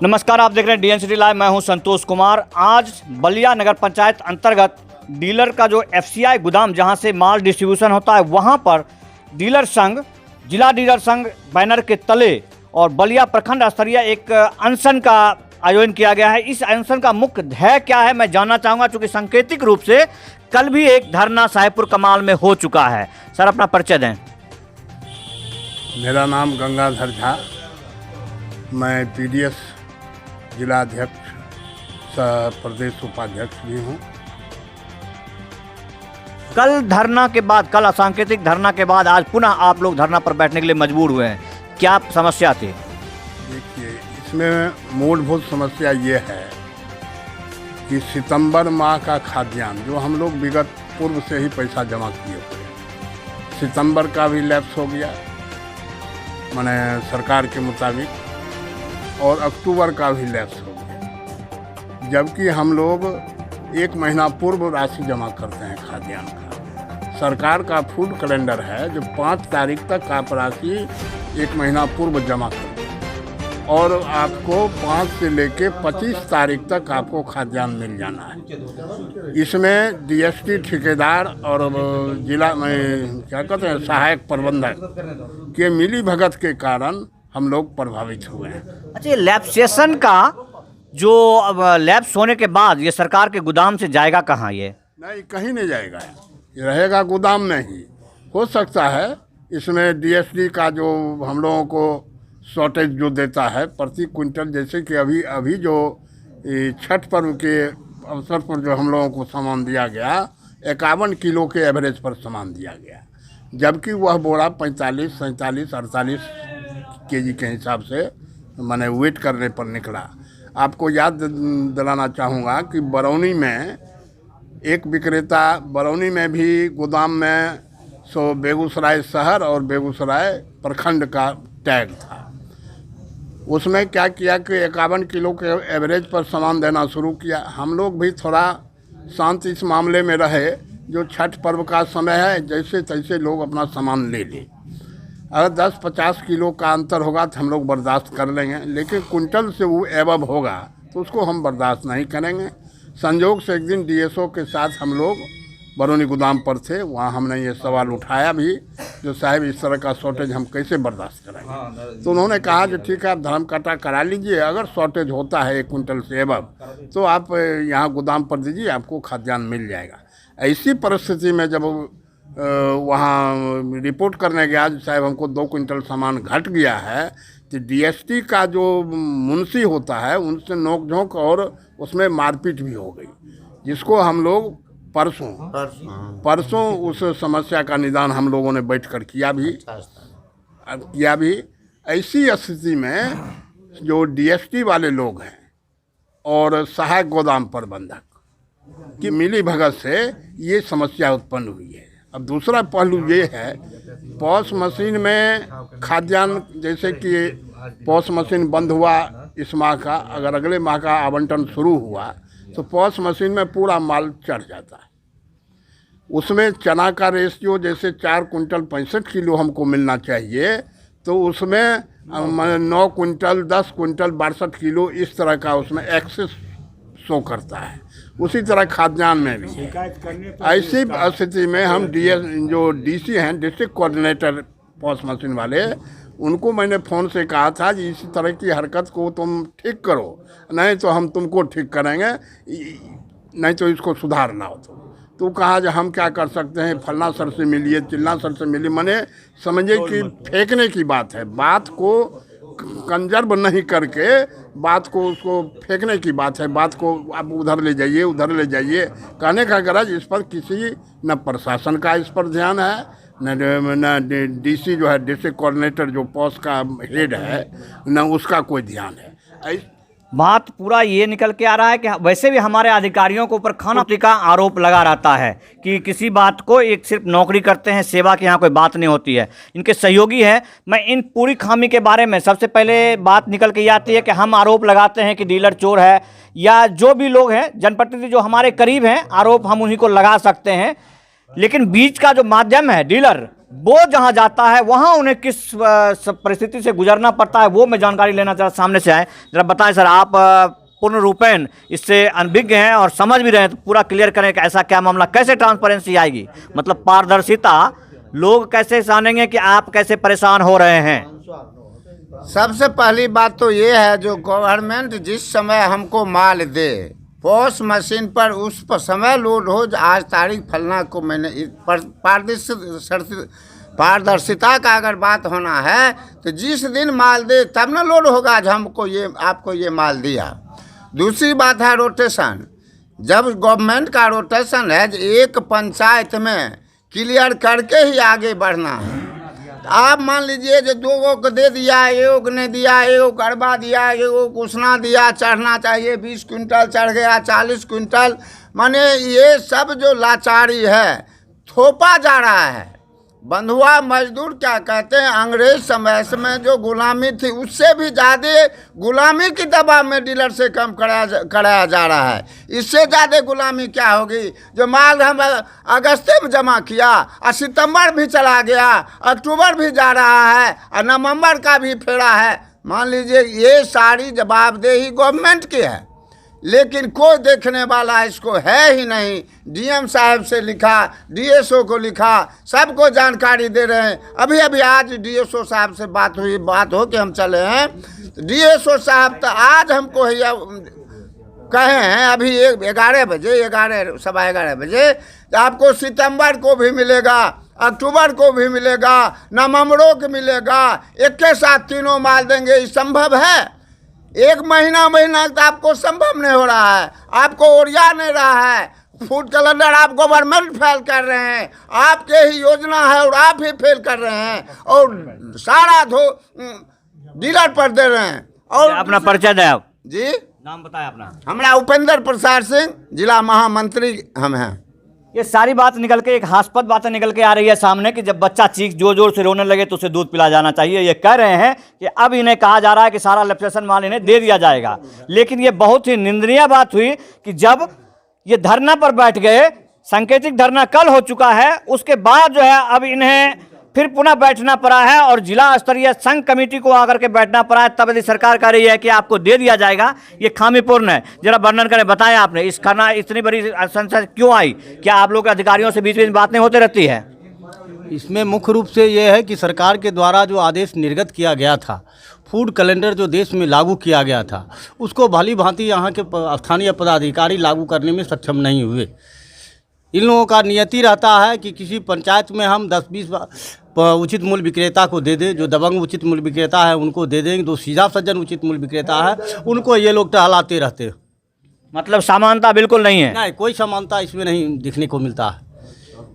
नमस्कार, आप देख रहे हैं डीएनसिटी लाइव। मैं हूं संतोष कुमार। आज बलिया नगर पंचायत अंतर्गत डीलर का जो एफसीआई गोदाम जहां से माल डिस्ट्रीब्यूशन होता है, वहां पर डीलर संघ, जिला डीलर संघ बैनर के तले और बलिया प्रखंड स्तरीय एक अनशन का आयोजन किया गया है। इस अनशन का मुख्य ध्येय क्या है, मैं जानना चाहूँगा, चूँकि सांकेतिक रूप से कल भी एक धरना साहेबपुर कमाल में हो चुका है। सर, अपना परिचय दें। मेरा नाम गंगाधर झा, मैं पीडीएस जिला अध्यक्ष सह प्रदेश उपाध्यक्ष भी हूँ। कल धरना के बाद, कल असंकेतिक धरना के बाद आज पुनः आप लोग धरना पर बैठने के लिए मजबूर हुए हैं। क्या समस्या थी? देखिए, इसमें मूलभूत समस्या ये है कि सितंबर माह का खाद्यान्न जो हम लोग विगत पूर्व से ही पैसा जमा किए हुए, सितंबर का भी लैप्स हो गया माने सरकार के मुताबिक, और अक्टूबर का भी लैप्स हो गया, जबकि हम लोग एक महीना पूर्व राशि जमा करते हैं खाद्यान्न का। सरकार का फूड कैलेंडर है जो 5 तारीख तक आप राशि एक महीना पूर्व जमा करते हैं और आपको 5 से लेके 25 तारीख तक आपको खाद्यान्न मिल जाना है। इसमें डीएसटी ठेकेदार और जिला में क्या कहते हैं सहायक प्रबंधक के मिली भगत के कारण हम लोग प्रभावित हुए हैं। अच्छा, ये लैप्सेशन का जो अब लैप्स होने के बाद ये सरकार के गोदाम से जाएगा कहाँ? ये नहीं, कहीं नहीं जाएगा, ये रहेगा गोदाम में ही। हो सकता है इसमें डीएसटी का जो हम लोगों को शॉर्टेज जो देता है प्रति क्विंटल, जैसे कि अभी जो छठ पर्व के अवसर पर जो हम लोगों को सामान दिया गया 51 किलो के एवरेज पर सामान दिया गया, जबकि वह बोरा 45, 47, 48 केजी के हिसाब से मैंने वेट करने पर निकला। आपको याद दिलाना चाहूँगा कि बरौनी में एक विक्रेता, बरौनी में भी गोदाम में बेगूसराय शहर और बेगूसराय प्रखंड का टैग था। उसमें क्या किया कि 51 किलो के एवरेज पर सामान देना शुरू किया। हम लोग भी थोड़ा शांत इस मामले में रहे, जो छठ पर्व का समय है, जैसे तैसे लोग अपना सामान ले लें। अगर 10-50 किलो का अंतर होगा तो हम लोग बर्दाश्त कर लेंगे, लेकिन कुंटल से वो एबव होगा तो उसको हम बर्दाश्त नहीं करेंगे। संयोग से एक दिन डीएसओ के साथ हम लोग बरौनी गोदाम पर थे, वहाँ हमने ये सवाल उठाया भी, जो साहब इस तरह का शॉर्टेज हम कैसे बर्दाश्त करेंगे। तो उन्होंने कहा कि ठीक है, आप धर्म काटा करा लीजिए, अगर शॉर्टेज होता है 1 कुंटल से एबव तो आप यहाँ गोदाम पर दीजिए, आपको खाद्यान्न मिल जाएगा। ऐसी परिस्थिति में जब वहाँ रिपोर्ट करने गया, साहब हमको 2 कुंटल सामान घट गया है, तो डीएसटी का जो मुंशी होता है उनसे नोक-झोंक और उसमें मारपीट भी हो गई, जिसको हम लोग परसों उस समस्या का निदान हम लोगों ने बैठकर किया भी। ऐसी स्थिति में जो डीएसटी वाले लोग हैं और सहायक गोदाम प्रबंधक की मिली भगत से ये समस्या उत्पन्न हुई है। अब दूसरा पहलू ये है, पॉस मशीन में खाद्यान्न, जैसे कि पॉस मशीन बंद हुआ इस माह का, अगर अगले माह का आवंटन शुरू हुआ तो पॉस मशीन में पूरा माल चढ़ जाता है। उसमें चना का रेशियो जैसे 4 कुंटल 65 किलो हमको मिलना चाहिए, तो उसमें 9 कुंटल 10 कुंटल 62 किलो इस तरह का उसमें एक्सेस शो करता है। उसी तरह खाद्यान्न में भी ऐसी स्थिति में हम जो डीसी हैं, डिस्ट्रिक्ट कोऑर्डिनेटर पॉस मशीन वाले, उनको मैंने फ़ोन से कहा था कि इसी तरह की हरकत को तुम ठीक करो, नहीं तो हम तुमको ठीक करेंगे, नहीं तो इसको सुधारना हो। तो कहा कि हम क्या कर सकते हैं, फलना सर से मिलिए, चिल्ला सर से मिलिए। मैंने समझे कि फेंकने की बात है, बात को कंजर्व नहीं करके बात को उसको फेंकने की बात है, बात को आप उधर ले जाइए। कहने का गरज इस पर किसी न प्रशासन का इस पर ध्यान है, न डीसी जो है डिस्ट्रिक्ट कोऑर्डिनेटर जो पॉस का हेड है, न उसका कोई ध्यान है। बात पूरा ये निकल के आ रहा है कि वैसे भी हमारे अधिकारियों के ऊपर खानापुरी का आरोप लगा रहता है कि किसी बात को एक सिर्फ नौकरी करते हैं, सेवा की यहाँ कोई बात नहीं होती है। इनके सहयोगी हैं। मैं इन पूरी खामी के बारे में सबसे पहले बात निकल के ये आती है कि हम आरोप लगाते हैं कि डीलर चोर है, या जो भी लोग हैं जनप्रतिनिधि जो हमारे करीब हैं, आरोप हम उन्हीं को लगा सकते हैं, लेकिन बीच का जो माध्यम है डीलर, वो जहां जाता है वहां उन्हें किस परिस्थिति से गुजरना पड़ता है, वो मैं जानकारी लेना चाहता। सामने से आए, जरा बताएं सर, आप पूर्ण रूपेण इससे अनभिज्ञ हैं और समझ भी रहे हैं, तो पूरा क्लियर करें कि ऐसा क्या मामला, कैसे ट्रांसपेरेंसी आएगी, मतलब पारदर्शिता, लोग कैसे जानेंगे कि आप कैसे परेशान हो रहे हैं। सबसे पहली बात तो ये है, जो गवर्नमेंट जिस समय हमको माल दे पोस्ट मशीन पर, उस पर समय लोड हो, आज तारीख फलना को मैंने पारदर्शिता का अगर बात होना है तो जिस दिन माल दे तब ना लोड होगा। आज हमको ये आपको ये माल दिया। दूसरी बात है रोटेशन। जब गवर्नमेंट का रोटेशन है, एक पंचायत में क्लियर करके ही आगे बढ़ना है। आप मान लीजिए जो 2 को दे दिया, 1 ने दिया, 1 गड़बा दिया, 1 कुसना दिया, चढ़ना चाहिए 20 क्विंटल चढ़ गया 40 क्विंटल, माने ये सब जो लाचारी है थोपा जा रहा है। बंधुआ मजदूर क्या कहते हैं, अंग्रेज समय में जो गुलामी थी उससे भी ज़्यादा गुलामी की दबाव में डीलर से कम कराया जा रहा है। इससे ज़्यादा गुलामी क्या होगी? जो माल हम अगस्त में जमा किया और सितंबर भी चला गया, अक्टूबर भी जा रहा है और नवंबर का भी फेरा है। मान लीजिए ये सारी जवाबदेही गवर्नमेंट की है, लेकिन कोई देखने वाला इसको है ही नहीं। डीएम साहब से लिखा, डीएसओ को लिखा, सबको जानकारी दे रहे हैं। अभी अभी आज डीएसओ साहब से बात हुई, बात हो के हम चले हैं। डीएसओ साहब तो आज हमको कहे हैं अभी 11 बजे, 11 सवा 11 बजे, आपको सितंबर को भी मिलेगा, अक्टूबर को भी मिलेगा, नवंबरों को मिलेगा, एक के साथ तीनों माल देंगे। ये संभव है? 1 महीना तो आपको संभव नहीं हो रहा है, आपको ओरिया नहीं रहा है। फूड कैलेंडर आप गवर्नमेंट फेल कर रहे हैं, आपके ही योजना है और आप ही फेल कर रहे हैं और सारा डीलर पर दे रहे हैं। और अपना परिचय दें आप जी, नाम बताएं अपना। हमारा उपेंद्र प्रसाद सिंह, जिला महामंत्री हम हैं। ये सारी बात निकल के, एक हास्पद बातें निकल के आ रही है सामने कि जब बच्चा चीख जोर जोर से रोने लगे तो उसे दूध पिला जाना चाहिए। ये कह रहे हैं कि अब इन्हें कहा जा रहा है कि सारा लैप्सेशन माल इन्हें दे दिया जाएगा। लेकिन ये बहुत ही निंदनीय बात हुई कि जब ये धरना पर बैठ गए, सांकेतिक धरना कल हो चुका है, उसके बाद जो है अब इन्हें फिर पुनः बैठना पड़ा है और जिला स्तरीय संघ कमेटी को आकर के बैठना पड़ा है। तब यदि सरकार कह रही है कि आपको दे दिया जाएगा, ये खामीपूर्ण है। जरा वर्णन करें, बताएं आपने इस खाना इतनी बड़ी संस्था क्यों आई? क्या आप लोग के अधिकारियों से बीच बीच बातें होती रहती है? इसमें मुख्य रूप से ये है कि सरकार के द्वारा जो आदेश निर्गत किया गया था, फूड कैलेंडर जो देश में लागू किया गया था, उसको भली भांति यहाँ के स्थानीय पदाधिकारी लागू करने में सक्षम नहीं हुए। इन लोगों का नियति रहता है कि किसी पंचायत में हम 10-20 उचित मूल्य विक्रेता को दे दें, जो दबंग उचित मूल्य विक्रेता है उनको दे देंगे, जो सीधा सज्जन उचित मूल्य विक्रेता है उनको ये लोग टहलाते रहते हैं। मतलब समानता बिल्कुल नहीं है? नहीं, कोई समानता इसमें नहीं दिखने को मिलता है।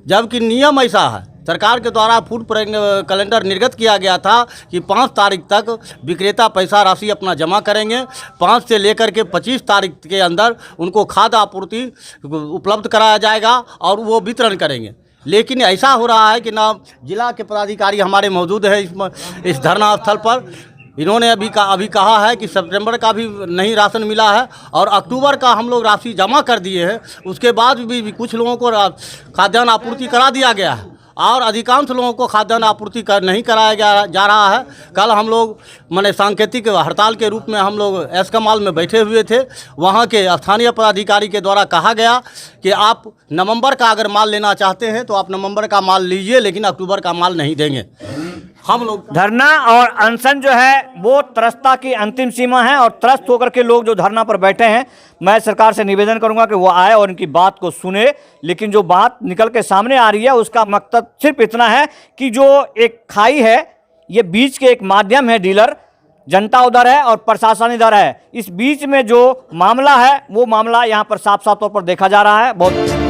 जबकि नियम ऐसा है, सरकार के द्वारा फूड कैलेंडर निर्गत किया गया था कि 5 तारीख तक विक्रेता पैसा राशि अपना जमा करेंगे, 5 से लेकर के 25 तारीख के अंदर उनको खाद्य आपूर्ति उपलब्ध कराया जाएगा और वो वितरण करेंगे। लेकिन ऐसा हो रहा है कि ना जिला के पदाधिकारी हमारे मौजूद है इस धरना स्थल पर। इन्होंने अभी कहा है कि सितंबर का भी नहीं राशन मिला है और अक्टूबर का हम लोग राशि जमा कर दिए हैं, उसके बाद भी कुछ लोगों को खाद्यान्न आपूर्ति करा दिया गया है और अधिकांश लोगों को खाद्यान्न आपूर्ति नहीं कराया जा रहा है। कल हम लोग माने सांकेतिक हड़ताल के रूप में हम लोग एस्कमाल में बैठे हुए थे। वहाँ के स्थानीय पदाधिकारी के द्वारा कहा गया कि आप नवंबर का अगर माल लेना चाहते हैं तो आप नवंबर का माल लीजिए, लेकिन अक्टूबर का माल नहीं देंगे। हम लोग धरना और अनशन जो है वो त्रस्ता की अंतिम सीमा है और त्रस्त होकर के लोग जो धरना पर बैठे हैं, मैं सरकार से निवेदन करूंगा कि वो आए और इनकी बात को सुने। लेकिन जो बात निकल के सामने आ रही है उसका मकसद सिर्फ इतना है कि जो एक खाई है, ये बीच के एक माध्यम है, डीलर जनता उधर है और प्रशासन इधर है। इस बीच में जो मामला है वो मामला यहाँ पर साफ साफ तौर पर देखा जा रहा है। बहुत